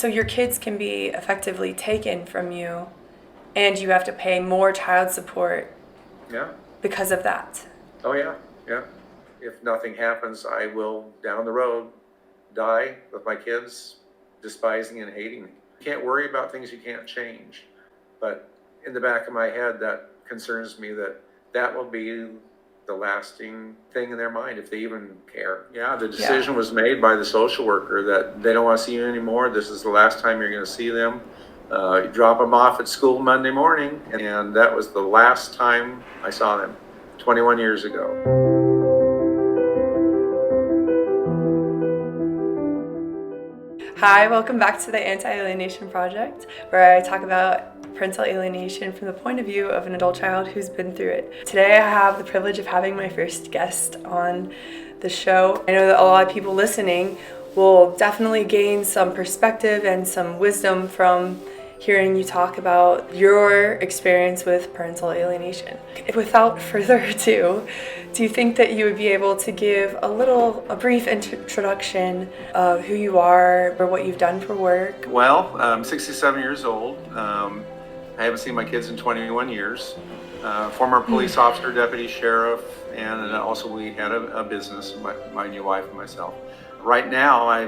So your kids can be effectively taken from you, and you have to pay more child support because of that. Oh yeah. If nothing happens, I will, down the road, die with my kids despising and hating me. You can't worry about things you can't change. But in the back of my head, that concerns me that will be the lasting thing in their mind, if they even care. Yeah, the decision was made by the social worker that they don't want to see you anymore. This is the last time you're going to see them. You drop them off at school Monday morning, and that was the last time I saw them 21 years ago. Hi, welcome back to the Anti-Alienation Project, where I talk about parental alienation from the point of view of an adult child who's been through it. Today I have the privilege of having my first guest on the show. I know that a lot of people listening will definitely gain some perspective and some wisdom from hearing you talk about your experience with parental alienation. Without further ado, do you think that you would be able to give a brief introduction of who you are or what you've done for work? Well, I'm 67 years old. I haven't seen my kids in 21 years. Former police officer, deputy sheriff, and also we had a business, my new wife and myself. Right now, I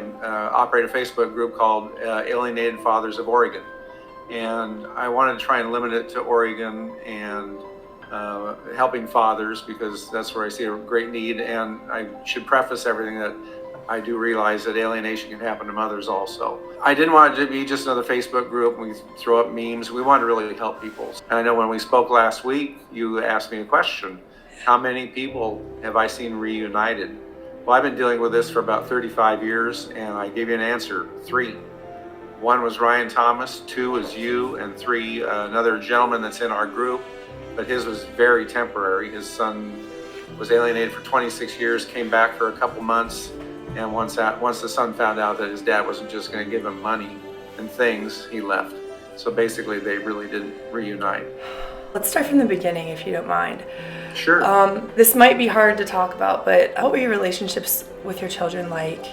operate a Facebook group called Alienated Fathers of Oregon. And I wanted to try and limit it to Oregon and helping fathers, because that's where I see a great need. And I should preface everything that I do realize that alienation can happen to mothers also. I didn't want it to be just another Facebook group. We throw up memes. We want to really help people. And I know when we spoke last week, you asked me a question. How many people have I seen reunited? Well, I've been dealing with this for about 35 years, and I gave you an answer: 3. 1 was Ryan Thomas, 2 was you, and 3, another gentleman that's in our group, but his was very temporary. His son was alienated for 26 years, came back for a couple months, and once the son found out that his dad wasn't just going to give him money and things, he left. So basically, they really didn't reunite. Let's start from the beginning, if you don't mind. Sure. This might be hard to talk about, but what were your relationships with your children like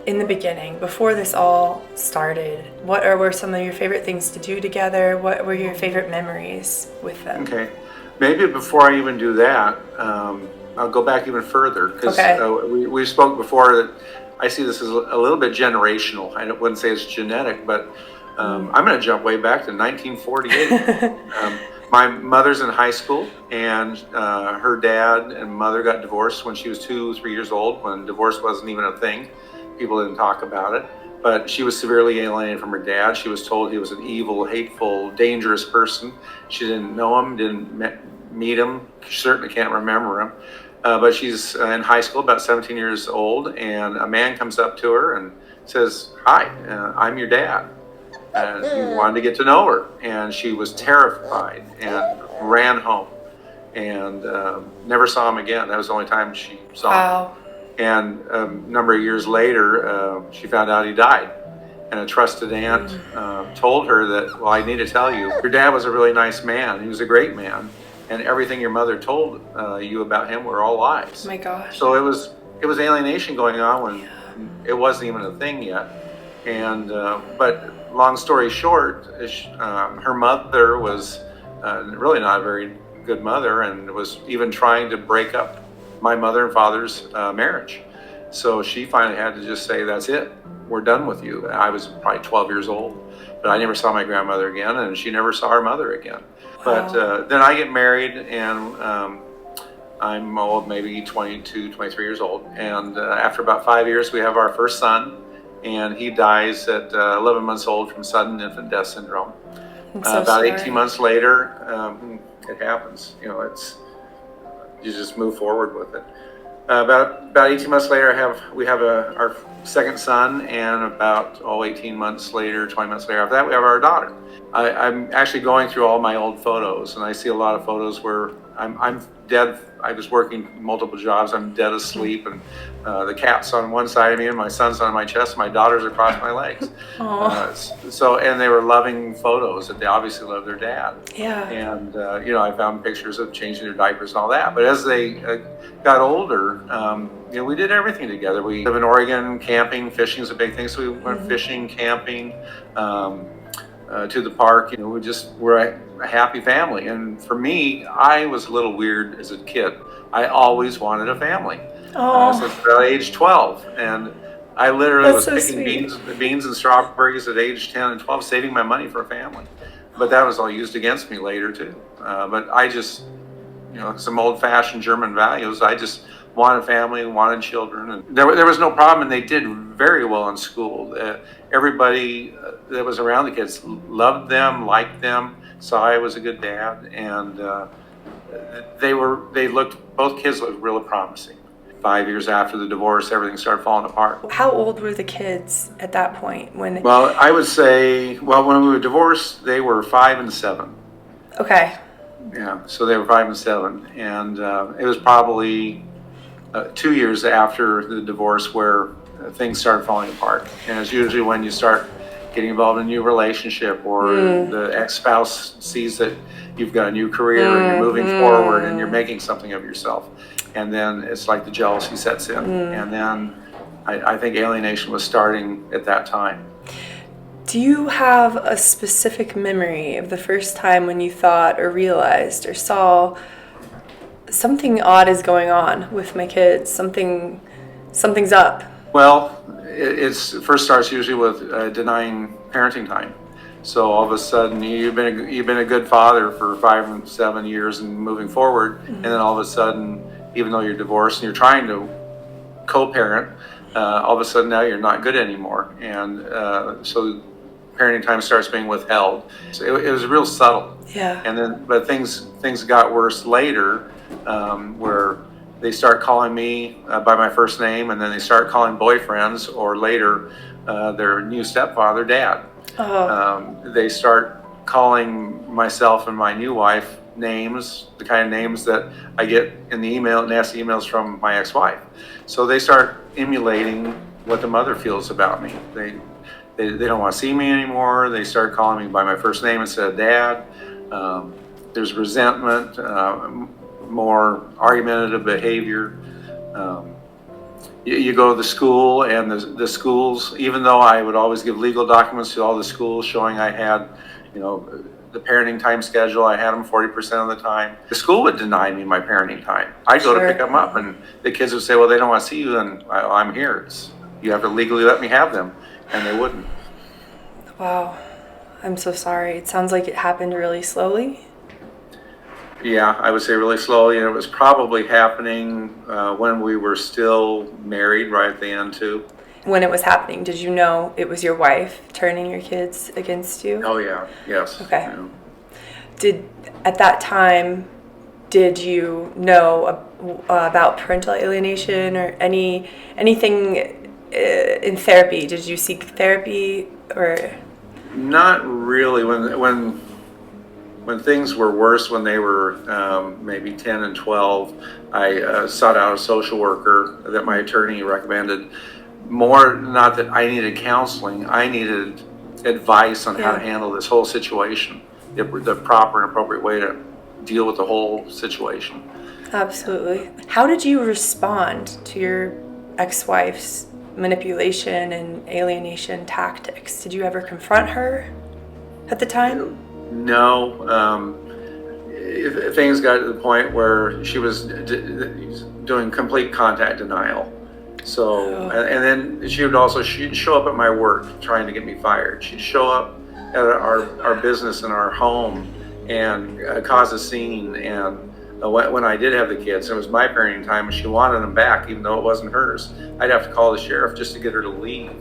in the beginning, before this all started? What were some of your favorite things to do together? What were your favorite memories with them? Okay. Maybe before I even do that, I'll go back even further, because we spoke before that I see this as a little bit generational. I wouldn't say it's genetic, but I'm going to jump way back to 1948. My mother's in high school, and her dad and mother got divorced when she was 2-3 years old, when divorce wasn't even a thing. People didn't talk about it, but she was severely alienated from her dad. She was told he was an evil, hateful, dangerous person. She didn't know him, didn't meet him, she certainly can't remember him. But she's in high school, about 17 years old, and a man comes up to her and says, "Hi, I'm your dad." And he wanted to get to know her, and she was terrified and ran home and never saw him again. That was the only time she saw him. And a number of years later, she found out he died. And a trusted aunt told her that, "Well, I need to tell you, your dad was a really nice man. He was a great man. And everything your mother told you about him were all lies." Oh my gosh. So it was alienation going on when it wasn't even a thing yet. And but long story short, her mother was really not a very good mother, and was even trying to break up my mother and father's marriage. So she finally had to just say, "That's it, we're done with you." I was probably 12 years old, but I never saw my grandmother again, and she never saw her mother again. Wow. But then I get married, and I'm old, maybe 22, 23 years old. And after about 5 years, we have our first son, and he dies at 11 months old from sudden infant death syndrome. About 18 months later, it happens. You know, you just move forward with it. About 18 months later, we have our second son, and about 18 months later, 20 months later after that, we have our daughter. I'm actually going through all my old photos, and I see a lot of photos where I'm dead. I was working multiple jobs. I'm dead asleep, and the cat's on one side of me, and my son's on my chest. My daughter's across my legs. And they were loving photos that they obviously loved their dad. Yeah. And I found pictures of changing their diapers and all that. But as they got older, we did everything together. We live in Oregon. Camping, fishing is a big thing. So we went fishing, camping. To the park. We're a happy family. And for me, I was a little weird as a kid. I always wanted a family. Since about age 12. And I literally was picking beans and strawberries at age 10 and 12, saving my money for a family. But that was all used against me later too. But I just, some old-fashioned German values. I just wanted family, wanted children, and there was no problem, and they did very well in school. Everybody that was around the kids loved them, liked them, saw I was a good dad, and both kids looked really promising. 5 years after the divorce, everything started falling apart. How old were the kids at that point? Well, I would say, when we were divorced, they were 5 and 7. Okay. Yeah, so they were 5 and 7, and it was probably 2 years after the divorce where things started falling apart. And it's usually when you start getting involved in a new relationship, or the ex-spouse sees that you've got a new career and you're moving forward and you're making something of yourself. And then it's like the jealousy sets in. And then I think alienation was starting at that time. Do you have a specific memory of the first time when you thought or realized or saw something odd is going on with my kids, something's up? Well, it first starts usually with denying parenting time. So all of a sudden, you've been a good father for 5 and 7 years and moving forward, and then all of a sudden, even though you're divorced and you're trying to co-parent, all of a sudden now you're not good anymore, and so parenting time starts being withheld. So it was real subtle. Yeah. And then, but things got worse later, where they start calling me by my first name, and then they start calling boyfriends, or later their new stepfather dad. They start calling myself and my new wife names, the kind of names that I get in the nasty emails from my ex-wife. So they start emulating what the mother feels about me. They don't want to see me anymore. They start calling me by my first name instead of dad. There's resentment, more argumentative behavior. You go to the school, and the schools, even though I would always give legal documents to all the schools showing I had, the parenting time schedule, I had them 40% of the time. The school would deny me my parenting time. I'd go to pick them up, and the kids would say, well, they don't want to see you, then I'm here. You have to legally let me have them, and they wouldn't. Wow. I'm so sorry. It sounds like it happened really slowly. Yeah, I would say really slowly, and it was probably happening when we were still married, right at the end too. When it was happening, did you know it was your wife turning your kids against you? Oh yeah, yes. Okay. Yeah. At that time, did you know about parental alienation or anything in therapy? Did you seek therapy or? Not really. When things were worse, when they were maybe 10 and 12, I sought out a social worker that my attorney recommended. Not that I needed counseling, I needed advice on how to handle this whole situation, the proper and appropriate way to deal with the whole situation. Absolutely. How did you respond to your ex-wife's manipulation and alienation tactics? Did you ever confront her at the time? No. If things got to the point where she was doing complete contact denial. So, and then she'd show up at my work trying to get me fired. She'd show up at our business in our home and cause a scene. And when I did have the kids, it was my parenting time, and she wanted them back, even though it wasn't hers. I'd have to call the sheriff just to get her to leave.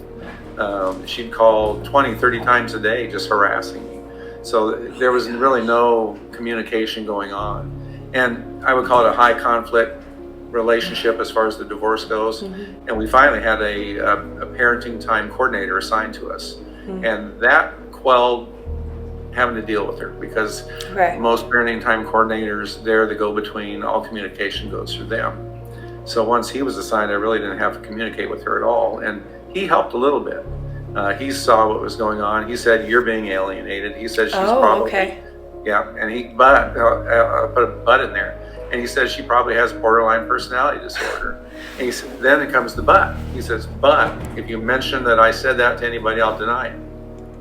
She'd call 20, 30 times a day just harassing me. So there was really no communication going on. And I would call it a high conflict relationship as far as the divorce goes. Mm-hmm. And we finally had a parenting time coordinator assigned to us. Mm-hmm. And that quelled having to deal with her, because Right. most parenting time coordinators, they're the go-between. All communication goes through them. So once he was assigned, I really didn't have to communicate with her at all, and he helped a little bit. He saw what was going on. He said, "You're being alienated." He said, "She's probably..." Okay. Yeah, and but I'll put a but in there. And he says she probably has borderline personality disorder. And he said, then it comes the but. He says, "But if you mention that I said that to anybody, I'll deny it."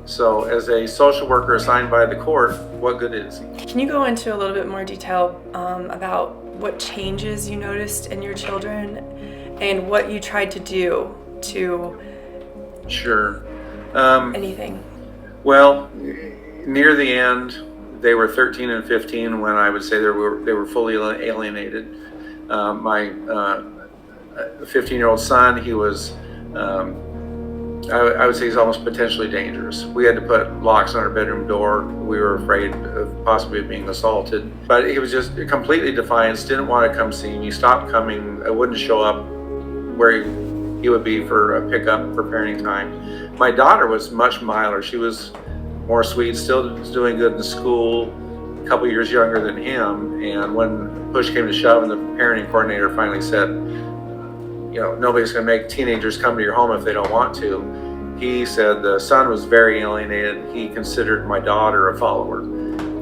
So as a social worker assigned by the court, what good is he? Can you go into a little bit more detail about what changes you noticed in your children and what you tried to do to Sure. anything? Well, near the end, they were 13 and 15 when I would say they were fully alienated. My 15-year-old son, he was, I would say he's almost potentially dangerous. We had to put locks on our bedroom door. We were afraid of possibly being assaulted. But he was just completely defiant, didn't want to come see me, stopped coming, wouldn't show up where he would be for a pickup for parenting time. My daughter was much milder. She was more sweet, still doing good in school, a couple years younger than him. And when push came to shove and the parenting coordinator finally said, nobody's going to make teenagers come to your home if they don't want to, he said the son was very alienated. He considered my daughter a follower.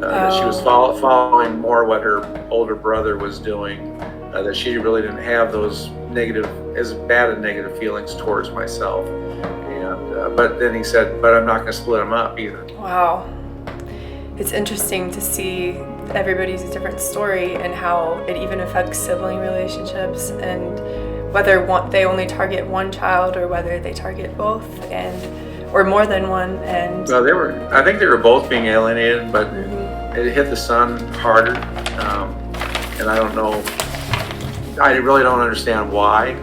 That she was following more what her older brother was doing, that she really didn't have those as bad a negative feelings towards myself. And but then he said, "But I'm not going to split them up either." Wow. It's interesting to see everybody's different story and how it even affects sibling relationships, and whether they only target one child or whether they target both or more than one. And well, I think they were both being alienated, but it hit the son harder, and I don't know. I really don't understand why.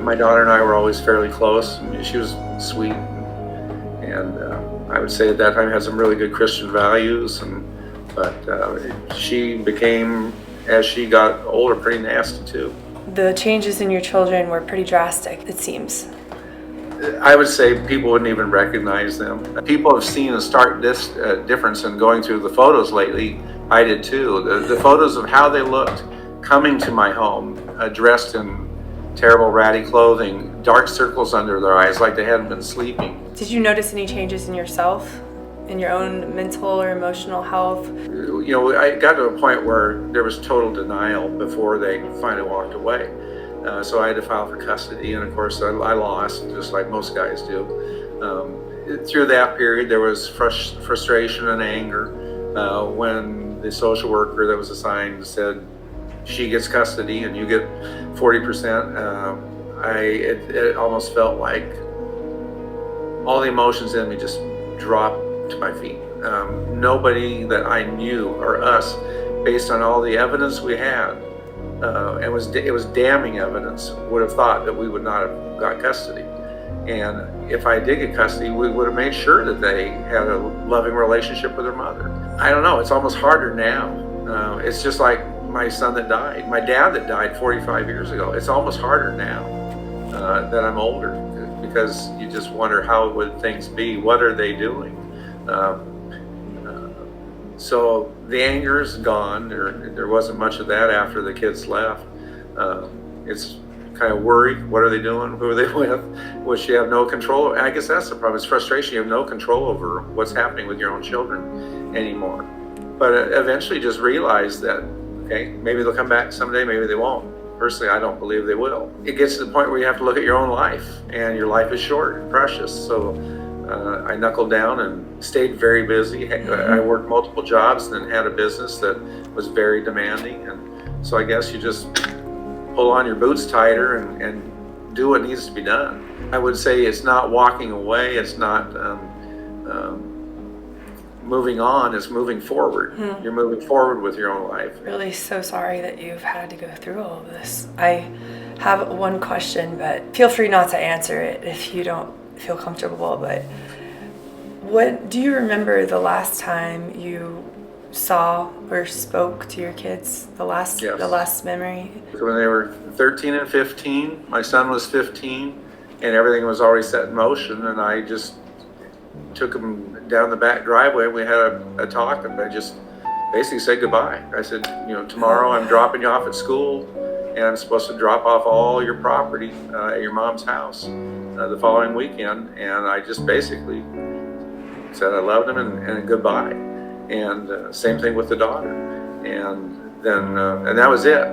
My daughter and I were always fairly close. I mean, she was sweet, and I would say at that time had some really good Christian values. But she became, as she got older, pretty nasty too. The changes in your children were pretty drastic, it seems. I would say people wouldn't even recognize them. People have seen a stark difference in going through the photos lately. I did too. The photos of how they looked coming to my home, dressed in terrible ratty clothing, dark circles under their eyes like they hadn't been sleeping. Did you notice any changes in yourself, in your own mental or emotional health? I got to a point where there was total denial before they finally walked away. So I had to file for custody, and of course I lost, just like most guys do. Through that period, there was frustration and anger when the social worker that was assigned said, "She gets custody and you get 40%. It almost felt like all the emotions in me just dropped to my feet. Nobody that I knew or us, based on all the evidence we had, and it was damning evidence, would have thought that we would not have got custody. And if I did get custody, we would have made sure that they had a loving relationship with their mother. I don't know, it's almost harder now. It's just like my son that died, my dad that died 45 years ago. It's almost harder now that I'm older, because you just wonder, how would things be? What are they doing? So the anger is gone. There wasn't much of that after the kids left. It's kind of worried. What are they doing? Who are they with? Which you have no control. I guess that's the problem. It's frustration. You have no control over what's happening with your own children anymore. But eventually just realize that, okay, maybe they'll come back someday, maybe they won't. Personally, I don't believe they will. It gets to the point where you have to look at your own life, and your life is short and precious. So I knuckled down and stayed very busy. I worked multiple jobs and then had a business that was very demanding. And so I guess you just pull on your boots tighter and do what needs to be done. I would say it's not walking away, it's not moving on, it's moving forward. You're moving forward with your own life. Really so sorry that you've had to go through all of this. I have one question, but feel free not to answer it if you don't feel comfortable. But what do you remember the last time you saw or spoke to your kids? The last memory? When they were 13 and 15, my son was 15, and everything was already set in motion, and I just took him down the back driveway, and we had a talk, and I just basically said goodbye. I said, tomorrow I'm dropping you off at school, and I'm supposed to drop off all your property at your mom's house the following weekend, and I just basically said I loved him and goodbye. And same thing with the daughter. And then and that was it.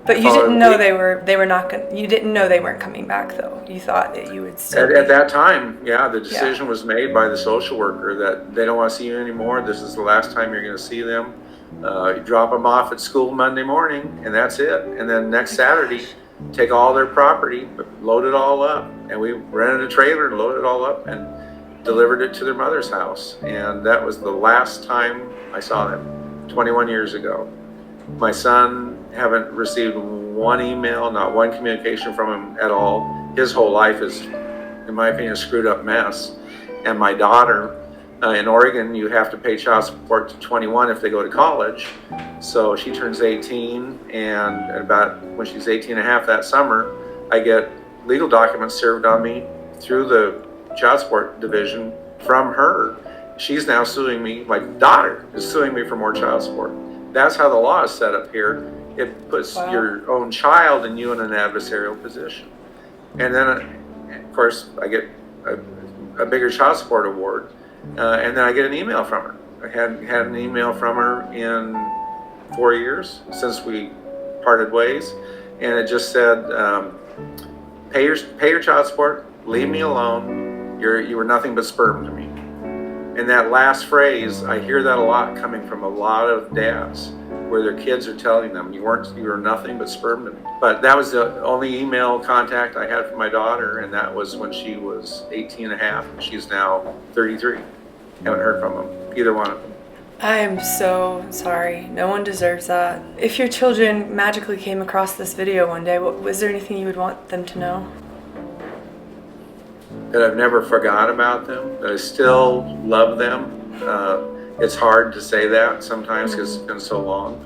But you didn't know they were not going. You didn't know they weren't coming back, though. You thought that you would still. At that time, yeah, the decision was made by the social worker that they don't want to see you anymore. This is the last time you're going to see them. You drop them off at school Monday morning, and that's it. And then next Saturday, take all their property, load it all up, and we rented a trailer, loaded it all up, and delivered it to their mother's house. And that was the last time I saw them, 21 years ago. My son, haven't received one email, not one communication from him at all. His whole life is, in my opinion, a screwed up mess. And my daughter, in Oregon, you have to pay child support to 21 if they go to college. So she turns 18, and about when she's 18 and a half that summer, I get legal documents served on me through the child support division from her. She's now suing me. My daughter is suing me for more child support. That's how the law is set up here. It puts your own child and you in an adversarial position. And then, of course, I get a bigger child support award, and then I get an email from her. I hadn't had an email from her in 4 years since we parted ways, and it just said, pay your child support, leave me alone, you were nothing but sperm to me. And that last phrase, I hear that a lot coming from a lot of dads, where their kids are telling them, you were nothing but sperm to me. But that was the only email contact I had from my daughter, and that was when she was 18 and a half, and she's now 33. Haven't heard from them, either one of them. I am so sorry. No one deserves that. If your children magically came across this video one day, was there anything you would want them to know? That I've never forgot about them, that I still love them. It's hard to say that sometimes because it's been so long.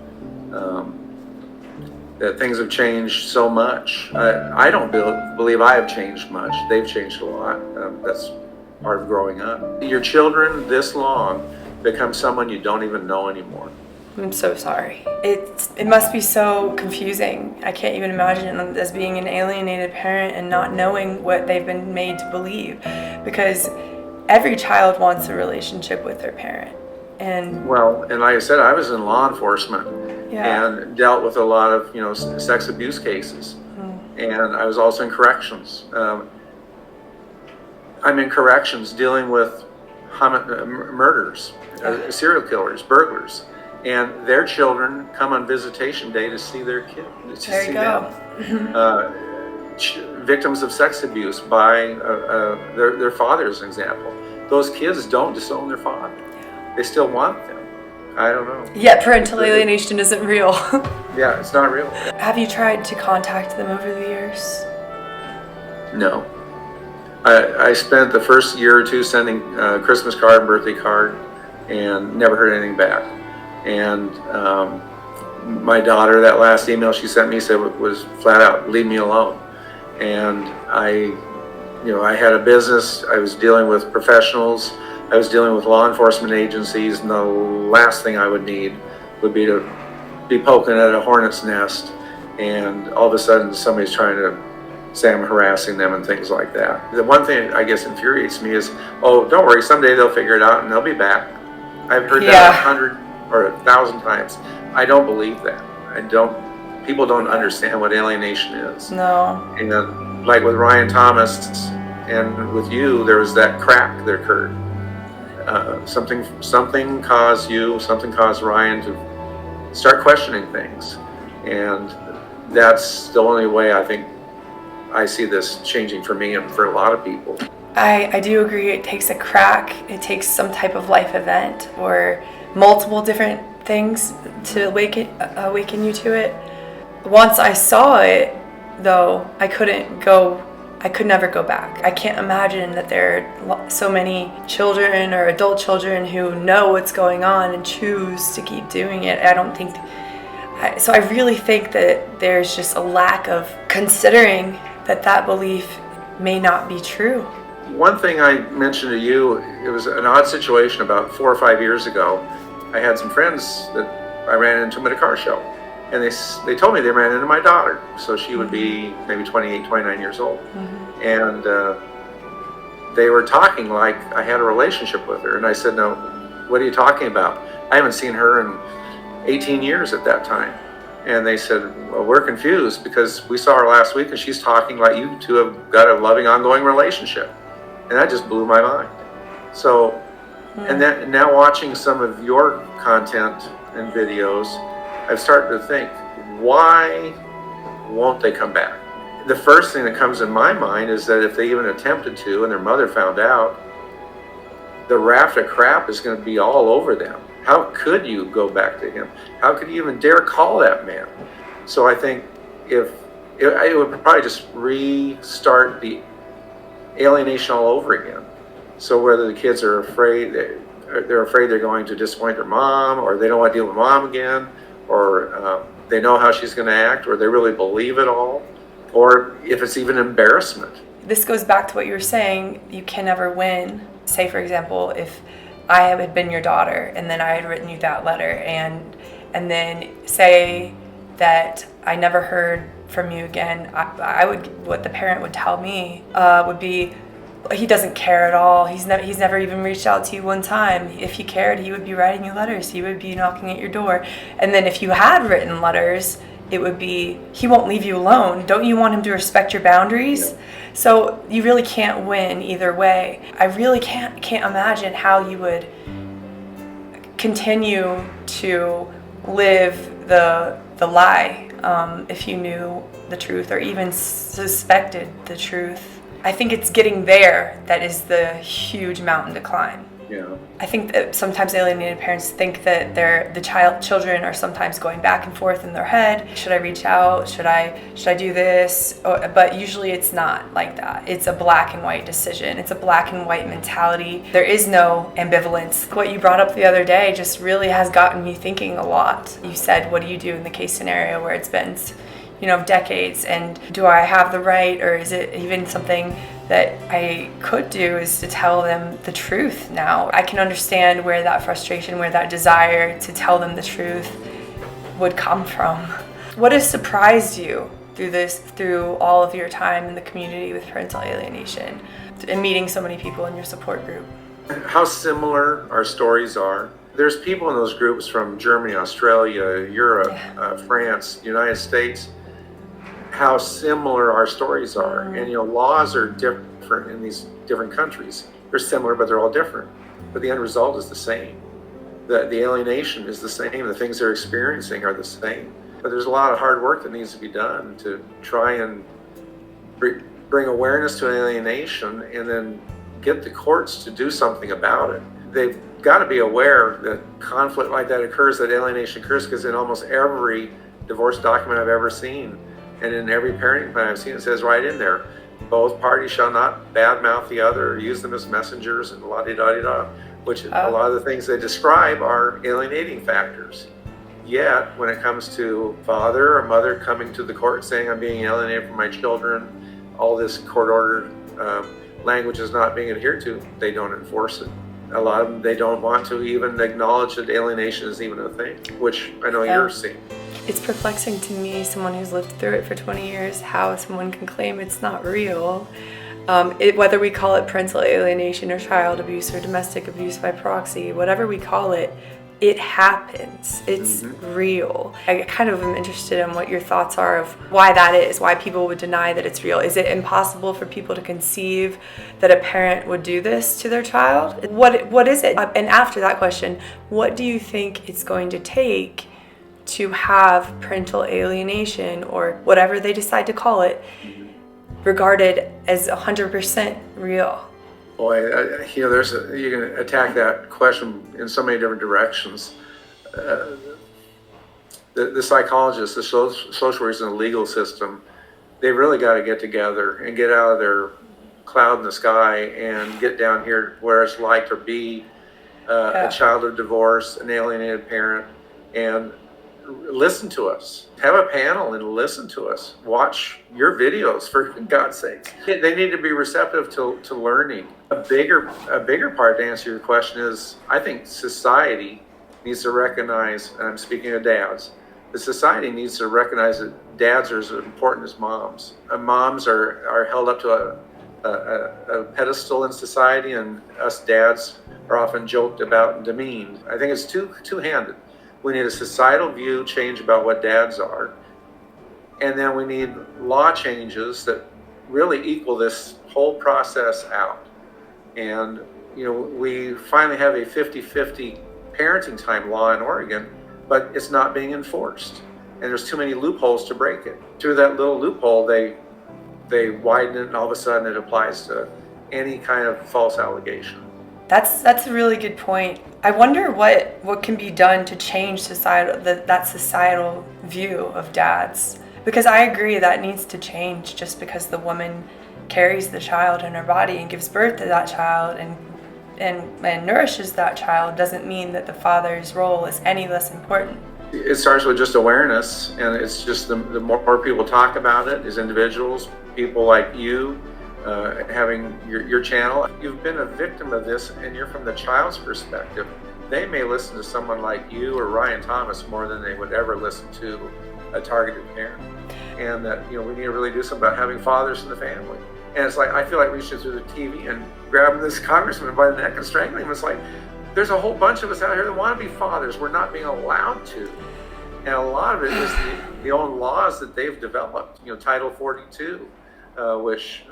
That things have changed so much. I don't believe I have changed much. They've changed a lot. That's part of growing up. Your children this long become someone you don't even know anymore. I'm so sorry. It must be so confusing. I can't even imagine it as being an alienated parent and not knowing what they've been made to believe, because every child wants a relationship with their parent. And like I said, I was in law enforcement and dealt with a lot of sex abuse cases, and I was also in corrections. I'm in corrections dealing with murders, serial killers, burglars. And their children come on visitation day to see their kid. There you go. Victims of sex abuse by their father, as an example. Those kids don't disown their father. They still want them. I don't know. Yet parental alienation isn't real. Yeah, it's not real. Have you tried to contact them over the years? No. I spent the first year or two sending a Christmas card and birthday card and never heard anything back. And my daughter, that last email she sent me said was flat out, leave me alone. And I had a business, I was dealing with professionals, I was dealing with law enforcement agencies, and the last thing I would need would be to be poking at a hornet's nest, and all of a sudden somebody's trying to say I'm harassing them and things like that. The one thing I guess infuriates me is, oh, don't worry, someday they'll figure it out and they'll be back. I've heard that 100 or 1,000 times. I don't believe that. People don't understand what alienation is. No. And like with Ryan Thomas and with you, there was that crack that occurred. Something caused Ryan to start questioning things. And that's the only way I think I see this changing for me and for a lot of people. I do agree. It takes a crack. It takes some type of life event or multiple different things to awaken you to it. Once I saw it, though, I could never go back. I can't imagine that there are so many children or adult children who know what's going on and choose to keep doing it. So I really think that there's just a lack of considering that belief may not be true. One thing I mentioned to you, it was an odd situation about 4 or 5 years ago. I had some friends that I ran into them at a car show, and they told me they ran into my daughter. So she would be maybe 28, 29 years old. And they were talking like I had a relationship with her. And I said, no, what are you talking about? I haven't seen her in 18 years at that time. And they said, well, we're confused because we saw her last week and she's talking like you two have got a loving, ongoing relationship. And that just blew my mind. So, and then now watching some of your content and videos, I've started to think, why won't they come back? The first thing that comes in my mind is that if they even attempted to and their mother found out, the raft of crap is going to be all over them. How could you go back to him? How could you even dare call that man? So I think it would probably just restart the alienation all over again. So whether the kids are afraid, they're afraid they're going to disappoint their mom, or they don't want to deal with mom again, or they know how she's going to act, or they really believe it all, or if it's even embarrassment. This goes back to what you were saying, you can never win. Say, for example, if I had been your daughter and then I had written you that letter and then say that I never heard from you again, I would, what the parent would tell me would be, he doesn't care at all. He's never even reached out to you one time. If he cared, he would be writing you letters. He would be knocking at your door. And then if you had written letters, it would be, he won't leave you alone. Don't you want him to respect your boundaries? Yeah. So you really can't win either way. I really can't imagine how you would continue to live the lie if you knew the truth or even suspected the truth. I think it's getting there that is the huge mountain to climb. Yeah. I think that sometimes alienated parents think that children are sometimes going back and forth in their head. Should I reach out? Should I do this? But usually it's not like that. It's a black and white decision. It's a black and white mentality. There is no ambivalence. What you brought up the other day just really has gotten me thinking a lot. You said, what do you do in the case scenario where it's been, decades, and do I have the right, or is it even something that I could do is to tell them the truth now? I can understand where that frustration, where that desire to tell them the truth would come from. What has surprised you through all of your time in the community with parental alienation and meeting so many people in your support group? How similar our stories are. There's people in those groups from Germany, Australia, Europe, France, United States. How similar our stories are. And laws are different in these different countries. They're similar, but they're all different. But the end result is the same. The alienation is the same. The things they're experiencing are the same. But there's a lot of hard work that needs to be done to try and bring awareness to alienation and then get the courts to do something about it. They've got to be aware that conflict like that occurs, that alienation occurs, because in almost every divorce document I've ever seen, and in every parenting plan I've seen, it says right in there, both parties shall not badmouth the other or use them as messengers and la-di-da-di-da, which a lot of the things they describe are alienating factors. Yet, when it comes to father or mother coming to the court saying, I'm being alienated from my children, all this court-ordered language is not being adhered to, they don't enforce it. A lot of them, they don't want to even acknowledge that alienation is even a thing, which I know you're seeing. It's perplexing to me, someone who's lived through it for 20 years, how someone can claim it's not real. Whether we call it parental alienation or child abuse or domestic abuse by proxy, whatever we call it, it happens. It's real. I kind of am interested in what your thoughts are of why that is, why people would deny that it's real. Is it impossible for people to conceive that a parent would do this to their child? What is it? And after that question, what do you think it's going to take to have parental alienation, or whatever they decide to call it, regarded as 100% real? Boy, you can attack that question in so many different directions. The psychologists, the social workers in the legal system, they've really got to get together and get out of their cloud in the sky and get down here where it's like to be a child of divorce, an alienated parent, and listen to us. Have a panel and listen to us. Watch your videos, for God's sake. They need to be receptive to learning. A bigger part, to answer your question, is I think society needs to recognize, and I'm speaking of dads, the society needs to recognize that dads are as important as moms. Moms are held up to a pedestal in society, and us dads are often joked about and demeaned. I think it's two-handed. We need a societal view change about what dads are, and then we need law changes that really equal this whole process out. And we finally have a 50-50 parenting time law in Oregon, but it's not being enforced, and there's too many loopholes to break it. Through that little loophole, they widen it, and all of a sudden it applies to any kind of false allegation. That's a really good point. I wonder what can be done to change that societal view of dads, because I agree that needs to change. Just because the woman carries the child in her body and gives birth to that child and nourishes that child doesn't mean that the father's role is any less important. It starts with just awareness, and it's just the more people talk about it as individuals, people like you, having your channel. You've been a victim of this, and you're from the child's perspective. They may listen to someone like you or Ryan Thomas more than they would ever listen to a targeted parent. And that we need to really do something about having fathers in the family. And it's like, I feel like reaching through the TV and grabbing this congressman by the neck and strangling him. It's like, there's a whole bunch of us out here that want to be fathers. We're not being allowed to. And a lot of it is the own laws that they've developed. Title 42, which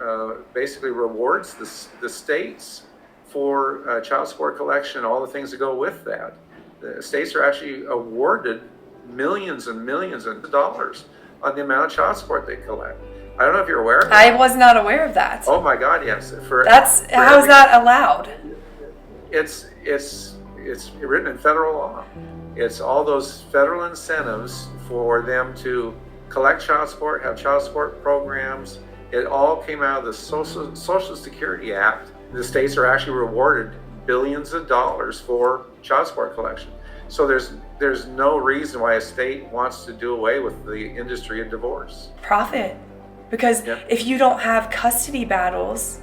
basically rewards the states for child support collection and all the things that go with that. The states are actually awarded millions and millions of dollars on the amount of child support they collect. I don't know if you're aware of that. I was not aware of that. Oh my God, yes. How is that allowed? It's written in federal law. It's all those federal incentives for them to collect child support, have child support programs. It all came out of the Social Security Act. The states are actually rewarded billions of dollars for child support collection. So there's no reason why a state wants to do away with the industry of divorce. Profit. Because if you don't have custody battles,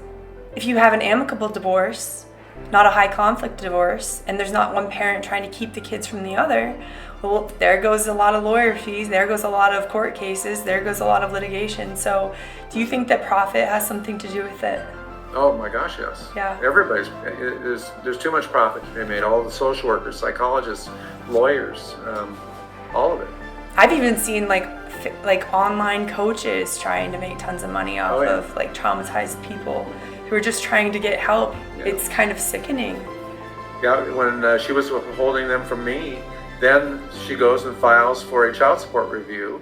if you have an amicable divorce, not a high conflict divorce, and there's not one parent trying to keep the kids from the other, well, there goes a lot of lawyer fees, there goes a lot of court cases, there goes a lot of litigation. So do you think that profit has something to do with it? Oh my gosh, yes. Yeah. There's too much profit to be made. All the social workers, psychologists, lawyers, all of it. I've even seen like online coaches trying to make tons of money off of like traumatized people who are just trying to get help. Yeah. It's kind of sickening. Yeah, when she was withholding them from me, then she goes and files for a child support review,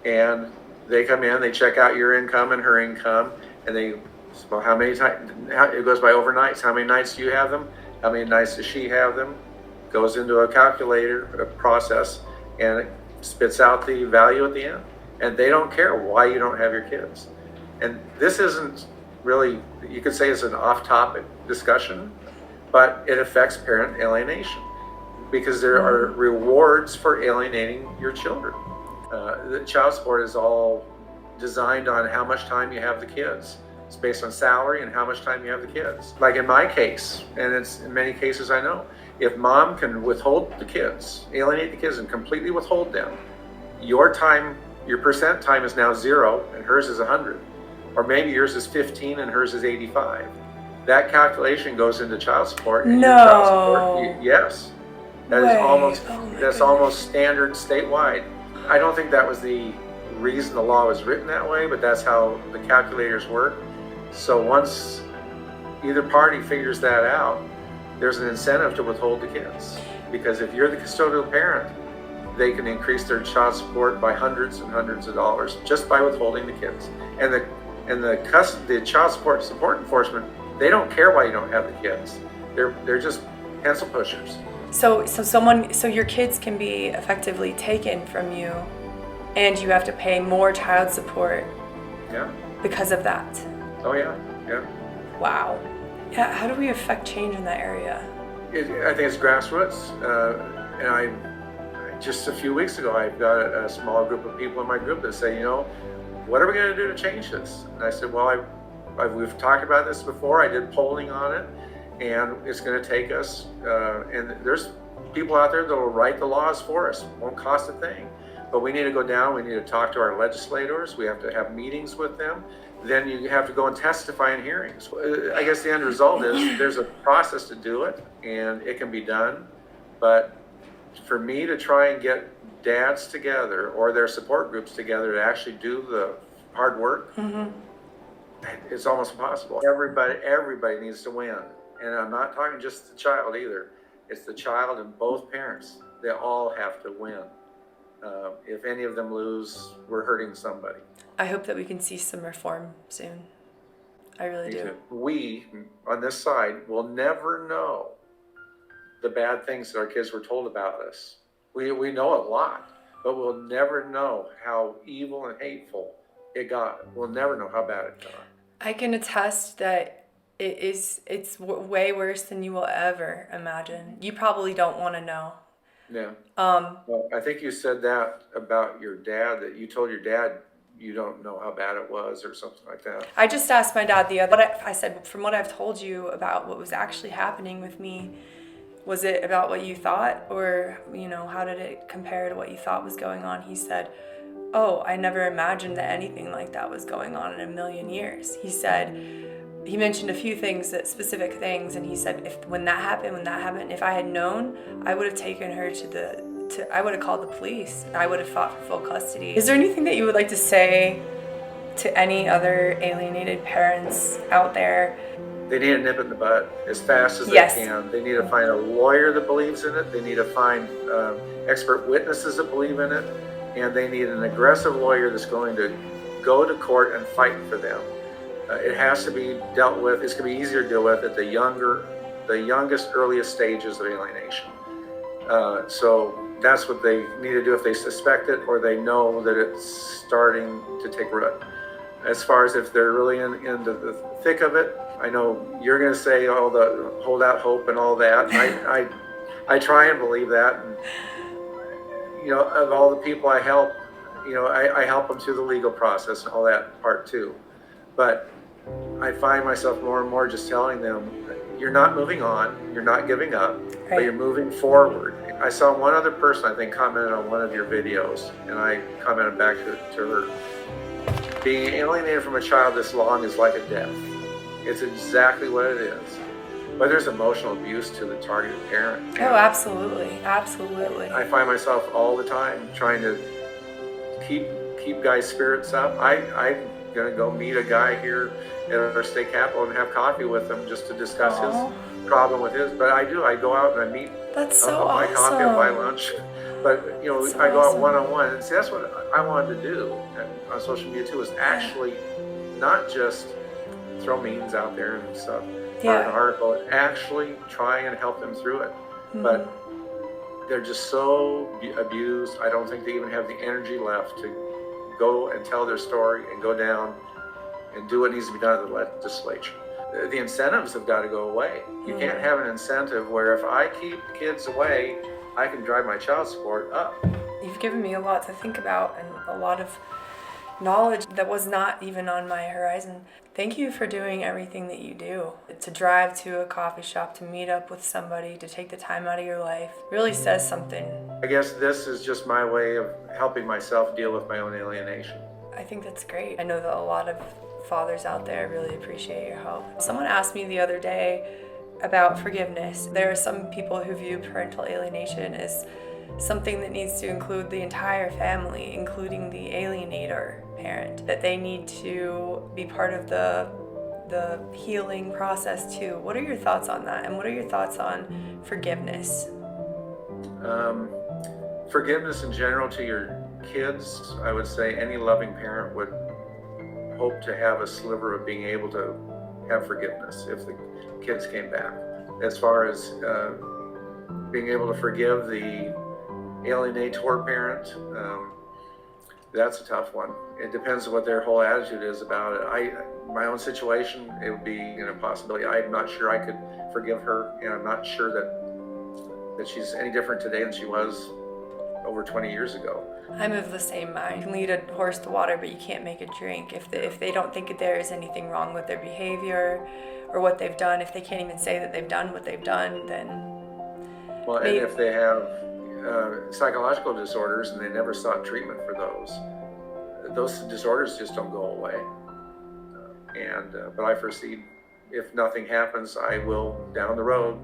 and they come in, they check out your income and her income, and they, well, how many times, it goes by overnights, how many nights do you have them? How many nights does she have them? Goes into a calculator, a process, and it spits out the value at the end. And they don't care why you don't have your kids. And this isn't really, you could say it's an off-topic discussion, but it affects parent alienation because there are rewards for alienating your children. The child support is all designed on how much time you have the kids. It's based on salary and how much time you have the kids. Like in my case, and it's in many cases I know, if mom can withhold the kids, alienate the kids and completely withhold them, your time, your percent time is now 0 and hers is 100. Or maybe yours is 15 and hers is 85. That calculation goes into child support. And your child support, yes. That is almost standard statewide. I don't think that was the reason the law was written that way, but that's how the calculators work. So once either party figures that out, there's an incentive to withhold the kids. Because if you're the custodial parent, they can increase their child support by hundreds and hundreds of dollars just by withholding the kids. And the child support enforcement, they don't care why you don't have the kids. They're just pencil pushers. So your kids can be effectively taken from you, and you have to pay more child support. Yeah. Because of that. Oh yeah, yeah. Wow. Yeah. How do we affect change in that area? I think it's grassroots, and I just a few weeks ago, I've got a small group of people in my group that say, what are we going to do to change this? And I said, well, we've talked about this before. I did polling on it, and it's going to take us, and there's people out there that will write the laws for us. It won't cost a thing. But we need to go down, we need to talk to our legislators, we have to have meetings with them, then you have to go and testify in hearings. I guess the end result is there's a process to do it, and it can be done, but for me to try and get dads together or their support groups together to actually do the hard work, it's almost impossible. Everybody needs to win, and I'm not talking just the child either. It's the child and both parents. They all have to win. If any of them lose, we're hurting somebody. I hope that we can see some reform soon. I really do. We, on this side, will never know the bad things that our kids were told about us. We know a lot, but we'll never know how evil and hateful it got. We'll never know how bad it got. I can attest that it's way worse than you will ever imagine. You probably don't want to know. Yeah. Well, I think you said that about your dad, that you told your dad you don't know how bad it was or something like that. I just asked my dad I said, from what I've told you about what was actually happening with me, was it about what you thought, or, how did it compare to what you thought was going on? He said, oh, I never imagined that anything like that was going on in a million years. He mentioned a few things, specific things, and he said, when that happened, if I had known, I would have taken her I would have called the police. I would have fought for full custody. Is there anything that you would like to say to any other alienated parents out there? They need to nip it in the bud as fast as they can. They need to find a lawyer that believes in it. They need to find expert witnesses that believe in it. And they need an aggressive lawyer that's going to go to court and fight for them. It has to be dealt with. It's going to be easier to deal with at the youngest, earliest stages of alienation. So that's what they need to do if they suspect it or they know that it's starting to take root. As far as if they're really into the thick of it, I know you're going to say all the hold out hope and all that. I try and believe that. And, of all the people I help, I help them through the legal process and all that part too. But I find myself more and more just telling them, you're not moving on, you're not giving up, but you're moving forward. I saw one other person, I think, commented on one of your videos, and I commented back to her. Being alienated from a child this long is like a death. It's exactly what it is. But there's emotional abuse to the targeted parent. Oh, absolutely. Absolutely. I find myself all the time trying to keep guys' spirits up. I'm going to go meet a guy here at our state capitol and have coffee with him just to discuss his problem with his. But I go out and I meet. That's so my awesome. Coffee and buy lunch. But, I go out one-on-one. And see, that's what I wanted to do on social media too, is actually not just throw memes out there and stuff. Or an article, actually try and help them through it. But they're just so abused. I don't think they even have the energy left to go and tell their story and go down and do what needs to be done at the legislature. The incentives have got to go away. You can't have an incentive where if I keep kids away, I can drive my child support up. You've given me a lot to think about and a lot of knowledge that was not even on my horizon. Thank you for doing everything that you do. To drive to a coffee shop, to meet up with somebody, to take the time out of your life, really says something. I guess this is just my way of helping myself deal with my own alienation. I think that's great. I know that a lot of fathers out there really appreciate your help. Someone asked me the other day about forgiveness. There are some people who view parental alienation as something that needs to include the entire family, including the alienator parent, that they need to be part of the healing process too. What are your thoughts on that? And what are your thoughts on forgiveness? Forgiveness in general to your kids, I would say any loving parent would hope to have a sliver of being able to have forgiveness if the kids came back. As far as being able to forgive the alienator parent, that's a tough one. It depends on what their whole attitude is about it. My own situation, it would be a possibility. I'm not sure I could forgive her, and I'm not sure that she's any different today than she was over 20 years ago. I'm of the same mind. You can lead a horse to water, but you can't make it drink. If they don't think there is anything wrong with their behavior or what they've done, if they can't even say that they've done what they've done, then... Well, and if they have psychological disorders and they never sought treatment for those disorders just don't go away. But I foresee, if nothing happens, I will, down the road,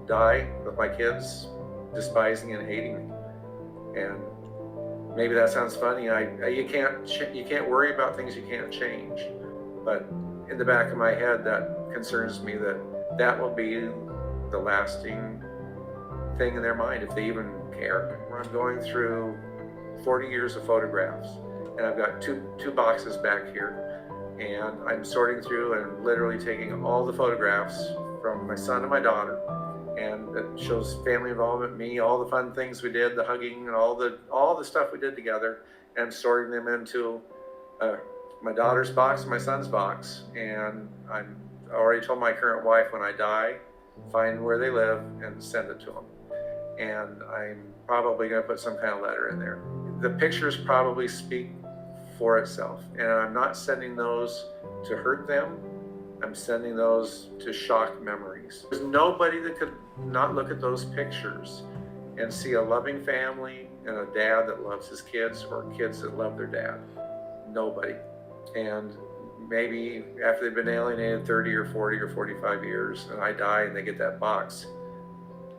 die with my kids despising and hating me. And maybe that sounds funny. You can't worry about things you can't change. But in the back of my head, that concerns me, that will be the lasting thing in their mind, if they even care. I'm going through 40 years of photographs, and I've got two boxes back here, and I'm sorting through and literally taking all the photographs from my son and my daughter, and it shows family involvement, me, all the fun things we did, the hugging, and all the stuff we did together, and I'm sorting them into my daughter's box and my son's box. And I already told my current wife, when I die, find where they live and send it to them. And I'm probably going to put some kind of letter in there. The pictures probably speak for itself, and I'm not sending those to hurt them. I'm sending those to shock memories. There's nobody that could not look at those pictures and see a loving family and a dad that loves his kids, or kids that love their dad. Nobody. And maybe after they've been alienated 30 or 40 or 45 years and I die and they get that box,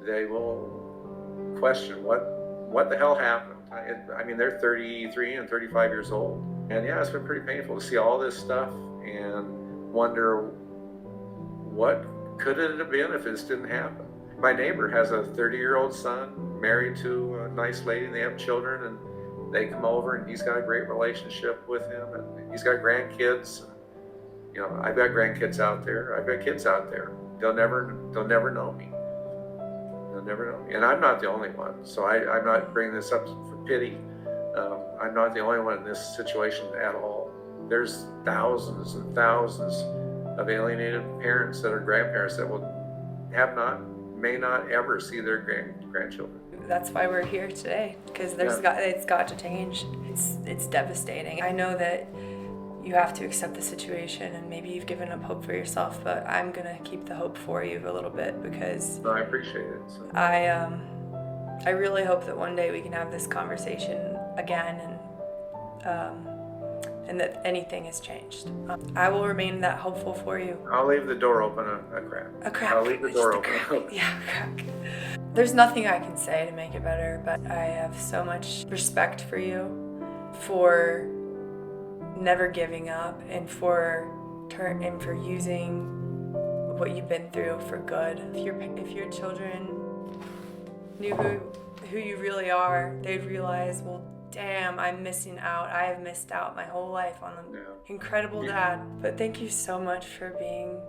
they will question what the hell happened. I mean, they're 33 and 35 years old. And yeah, it's been pretty painful to see all this stuff and wonder, what could it have been if this didn't happen? My neighbor has a 30-year-old son, married to a nice lady, and they have children, and they come over, and he's got a great relationship with him, and he's got grandkids. You know, I've got grandkids out there. I've got kids out there. They'll never know me. They'll never know me. And I'm not the only one, so I'm not bringing this up for pity. I'm not the only one in this situation at all. There's thousands and thousands of alienated parents that are grandparents that may not ever see their grandchildren. That's why we're here today, because it's got to change. It's devastating. I know that you have to accept the situation, and maybe you've given up hope for yourself, but I'm gonna keep the hope for you a little bit, because I appreciate it. So. I really hope that one day we can have this conversation again, and that anything has changed. I will remain that hopeful for you. I'll leave the door open a crack. A crack. I'll leave the door open. Yeah, a crack. There's nothing I can say to make it better, but I have so much respect for you, for never giving up, and for using what you've been through for good. If your children knew who you really are, they'd realize, well, damn, I'm missing out. I have missed out my whole life on an incredible dad. But thank you so much for being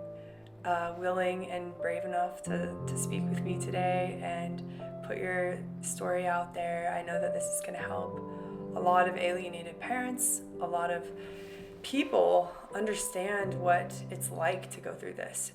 willing and brave enough to speak with me today and put your story out there. I know that this is going to help a lot of alienated parents, a lot of people understand what it's like to go through this.